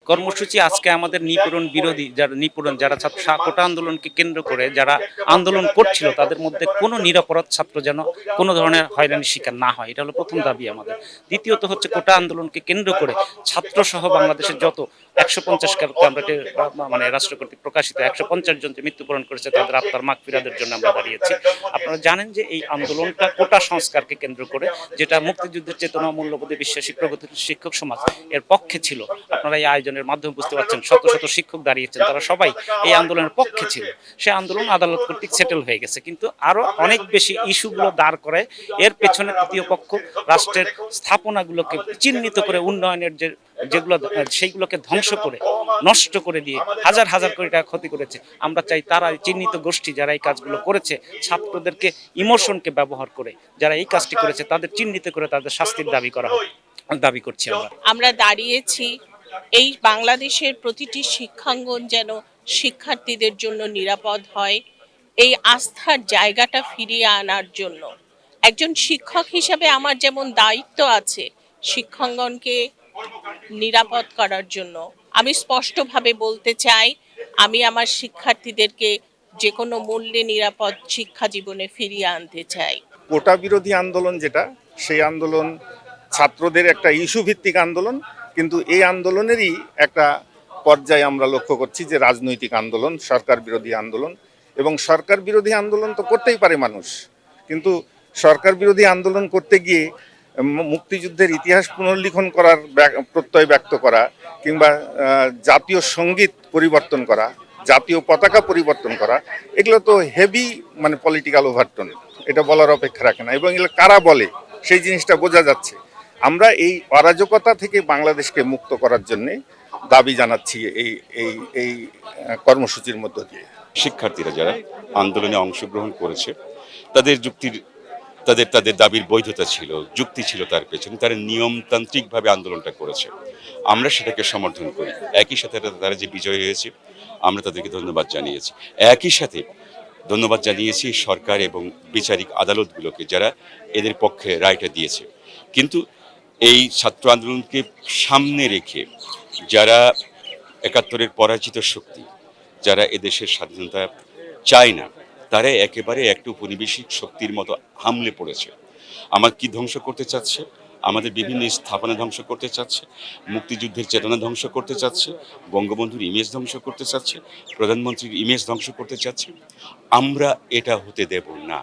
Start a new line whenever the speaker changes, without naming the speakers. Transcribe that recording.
কর্মসূচি আজকে আমাদের নিপীড়ন বিরোধী যারা ছাত্র কোটা আন্দোলনকে কেন্দ্র করে যারা আন্দোলন করছিল তাদের মধ্যে কোনো নিরপরাধ ছাত্র যেন কোনো ধরনের হয়রানির শিকার না হয়, এটা হলো প্রথম দাবি আমাদের। দ্বিতীয়ত হচ্ছে কোটা আন্দোলনকে কেন্দ্র করে ছাত্র সহ বাংলাদেশের যত 150 কালকে আমরা মানে রাষ্ট্র কর্তৃক প্রকাশিত 150 জন যে মৃত্যুবরণ করেছে তাদের আত্মার মাগফিরাতের জন্য আমরা দাঁড়িয়েছি। আপনারা জানেন যে এই আন্দোলনটা কোটা সংস্কারকে কেন্দ্র করে, যেটা মুক্তিযুদ্ধের চেতনা মূল্যবোধে বিশ্বাসী প্রগতিশীল শিক্ষক সমাজ এর পক্ষে ছিল। আপনারা এই আয়োজনের মাধ্যমে বুঝতে পারছেন শত শত শিক্ষক দাঁড়িয়েছেন, তারা সবাই এই আন্দোলনের পক্ষে ছিল। সে আন্দোলন আদালত কর্তৃক সেটেল হয়ে গেছে, কিন্তু আরো অনেক বেশি ইস্যুগুলো দাঁড় করে এর পেছনে তৃতীয় পক্ষ রাষ্ট্রের স্থাপনাগুলোকে চিহ্নিত করে উন্নয়নের যেগুলো সেইগুলোকে ধ্বংস করে নষ্ট করে দিয়ে হাজার হাজার কোটি টাকা ক্ষতি করেছে। আমরা চাই তারা চিহ্নিত গোষ্ঠী যারা এই কাজগুলো করেছে, ছাত্রদেরকে ইমোশনকে ব্যবহার করে যারা এই কাজটি করেছে তাদের চিহ্নিত করে তাদের শাস্তির দাবি করছি
আমরা দাঁড়িয়েছি এই বাংলাদেশের প্রতিটি শিক্ষাঙ্গন যেন শিক্ষার্থীদের জন্য নিরাপদ হয়, এই আস্থার জায়গাটা ফিরিয়ে আনার জন্য। একজন শিক্ষক হিসেবে আমার যেমন দায়িত্ব আছে শিক্ষাঙ্গনকে নিরাপদ করার জন্য, আমি স্পষ্টভাবে বলতে চাই আমি আমার শিক্ষার্থীদেরকে যে কোনো মূল্যে নিরাপদ শিক্ষা জীবনে ফিরিয়ে আনতে চাই।
কোটা বিরোধী আন্দোলন যেটা, সেই আন্দোলন ছাত্রদের একটা ইস্যু ভিত্তিক আন্দোলন, কিন্তু এই আন্দোলনেরই একটা পর্যায়ে আমরা লক্ষ্য করছি যে রাজনৈতিক আন্দোলন, সরকার বিরোধী আন্দোলন। এবং সরকার বিরোধী আন্দোলন তো করতেই পারে মানুষ, কিন্তু সরকার বিরোধী আন্দোলন করতে গিয়ে মুক্তিযুদ্ধের ইতিহাস পুনর্লিখন করার প্রত্যয় ব্যক্ত করা কিংবা জাতীয় সঙ্গীত পরিবর্তন করা, জাতীয় পতাকা পরিবর্তন করা, এগুলো তো হেভি মানে পলিটিক্যাল ওভারটোন, এটা বলার অপেক্ষা রাখে না। এবং এগুলো কারা বলে সেই জিনিসটা বোঝা যাচ্ছে। আমরা এই অরাজকতা থেকে বাংলাদেশকে মুক্ত করার জন্যে দাবি জানাচ্ছি এই কর্মসূচির মধ্য দিয়ে।
শিক্ষার্থীরা যারা আন্দোলনে অংশগ্রহণ করেছে তাদের দাবির বৈধতা ছিল, যুক্তি ছিল তার পেছনে, তারা নিয়মতান্ত্রিকভাবে আন্দোলনটা করেছে, আমরা সেটাকে সমর্থন করি। একই সাথে তারা যে বিজয় হয়েছে আমরা তাদেরকে ধন্যবাদ জানিয়েছি। একই সাথে ধন্যবাদ জানিয়েছি সরকার এবং বিচারিক আদালতগুলোকে যারা এদের পক্ষে রায়টা দিয়েছে। কিন্তু এই ছাত্র আন্দোলনকে সামনে রেখে যারা ৭১-এর পরাজিত শক্তি, যারা এদেশের স্বাধীনতা চায় না, তারা একেবারে একটা উপনিবেশিক শক্তির মতো হামলে পড়েছে। আমার কি ধ্বংস করতে চাচ্ছে? আমাদের বিভিন্ন স্থাপনা ধ্বংস করতে চাচ্ছে, মুক্তিযুদ্ধের চেতনা ধ্বংস করতে চাচ্ছে, বঙ্গবন্ধুর ইমেজ ধ্বংস করতে চাচ্ছে, প্রধানমন্ত্রীর ইমেজ ধ্বংস করতে চাচ্ছে। আমরা এটা হতে দেব না।